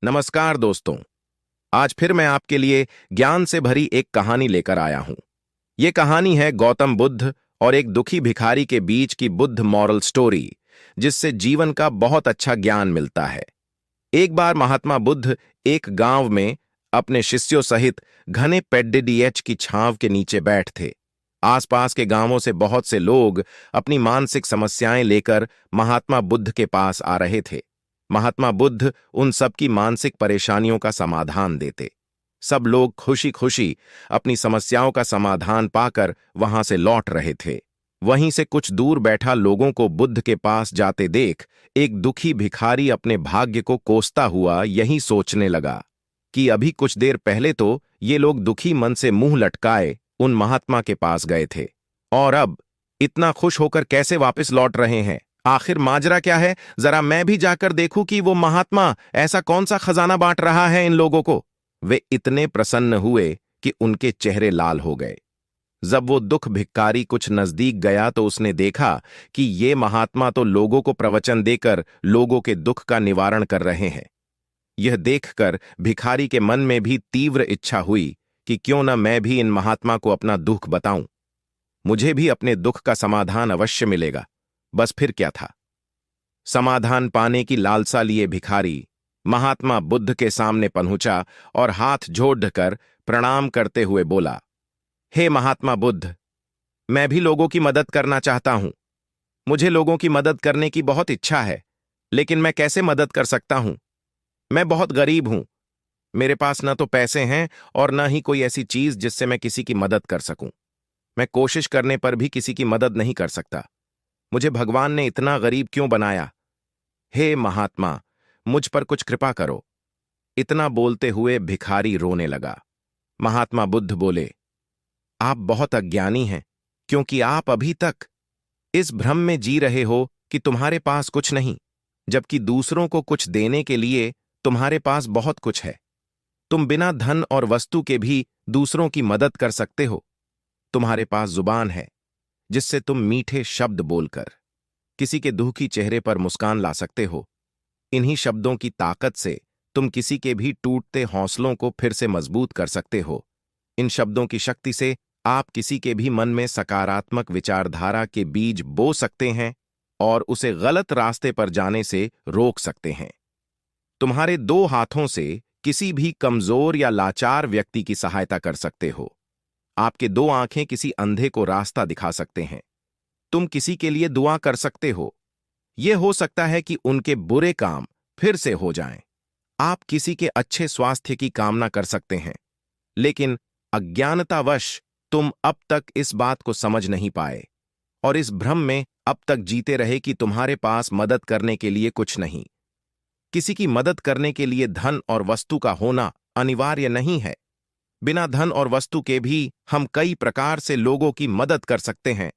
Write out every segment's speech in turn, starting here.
नमस्कार दोस्तों। आज फिर मैं आपके लिए ज्ञान से भरी एक कहानी लेकर आया हूं। ये कहानी है गौतम बुद्ध और एक दुखी भिखारी के बीच की बुद्ध मॉरल स्टोरी, जिससे जीवन का बहुत अच्छा ज्ञान मिलता है। एक बार महात्मा बुद्ध एक गांव में अपने शिष्यों सहित घने पेड्डीएच की छांव के नीचे बैठ थे। आसपास के गांवों से बहुत से लोग अपनी मानसिक समस्याएं लेकर महात्मा बुद्ध के पास आ रहे थे। महात्मा बुद्ध उन सबकी मानसिक परेशानियों का समाधान देते। सब लोग खुशी खुशी अपनी समस्याओं का समाधान पाकर वहां से लौट रहे थे। वहीं से कुछ दूर बैठा लोगों को बुद्ध के पास जाते देख एक दुखी भिखारी अपने भाग्य को कोसता हुआ यही सोचने लगा कि अभी कुछ देर पहले तो ये लोग दुखी मन से मुंह लटकाए उन महात्मा के पास गए थे, और अब इतना खुश होकर कैसे वापस लौट रहे हैं। आखिर माजरा क्या है? जरा मैं भी जाकर देखूं कि वो महात्मा ऐसा कौन सा खजाना बांट रहा है इन लोगों को। वे इतने प्रसन्न हुए कि उनके चेहरे लाल हो गए। जब वो दुख भिखारी कुछ नजदीक गया तो उसने देखा कि ये महात्मा तो लोगों को प्रवचन देकर लोगों के दुख का निवारण कर रहे हैं। यह देखकर भिखारी के मन में भी तीव्र इच्छा हुई कि क्यों न मैं भी इन महात्मा को अपना दुख बताऊं। मुझे भी अपने दुख का समाधान अवश्य मिलेगा। बस फिर क्या था। समाधान पाने की लालसा लिए भिखारी महात्मा बुद्ध के सामने पहुंचा और हाथ जोड़कर प्रणाम करते हुए बोला, हे महात्मा बुद्ध, मैं भी लोगों की मदद करना चाहता हूं। मुझे लोगों की मदद करने की बहुत इच्छा है, लेकिन मैं कैसे मदद कर सकता हूं? मैं बहुत गरीब हूं। मेरे पास न तो पैसे हैं और न ही कोई ऐसी चीज जिससे मैं किसी की मदद कर सकूं। मैं कोशिश करने पर भी किसी की मदद नहीं कर सकता। मुझे भगवान ने इतना गरीब क्यों बनाया? हे महात्मा, मुझ पर कुछ कृपा करो। इतना बोलते हुए भिखारी रोने लगा। महात्मा बुद्ध बोले, आप बहुत अज्ञानी हैं, क्योंकि आप अभी तक इस भ्रम में जी रहे हो कि तुम्हारे पास कुछ नहीं, जबकि दूसरों को कुछ देने के लिए तुम्हारे पास बहुत कुछ है। तुम बिना धन और वस्तु के भी दूसरों की मदद कर सकते हो। तुम्हारे पास जुबान है जिससे तुम मीठे शब्द बोलकर किसी के दुखी चेहरे पर मुस्कान ला सकते हो। इन्हीं शब्दों की ताकत से तुम किसी के भी टूटते हौसलों को फिर से मजबूत कर सकते हो। इन शब्दों की शक्ति से आप किसी के भी मन में सकारात्मक विचारधारा के बीज बो सकते हैं और उसे गलत रास्ते पर जाने से रोक सकते हैं। तुम्हारे दो हाथों से किसी भी कमजोर या लाचार व्यक्ति की सहायता कर सकते हो। आपके दो आंखें किसी अंधे को रास्ता दिखा सकते हैं। तुम किसी के लिए दुआ कर सकते हो। यह हो सकता है कि उनके बुरे काम फिर से हो जाएं। आप किसी के अच्छे स्वास्थ्य की कामना कर सकते हैं, लेकिन अज्ञानतावश तुम अब तक इस बात को समझ नहीं पाए और इस भ्रम में अब तक जीते रहे कि तुम्हारे पास मदद करने के लिए कुछ नहीं। किसी की मदद करने के लिए धन और वस्तु का होना अनिवार्य नहीं है। बिना धन और वस्तु के भी हम कई प्रकार से लोगों की मदद कर सकते हैं।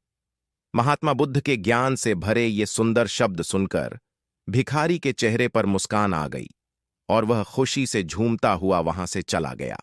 महात्मा बुद्ध के ज्ञान से भरे ये सुंदर शब्द सुनकर भिखारी के चेहरे पर मुस्कान आ गई और वह खुशी से झूमता हुआ वहां से चला गया।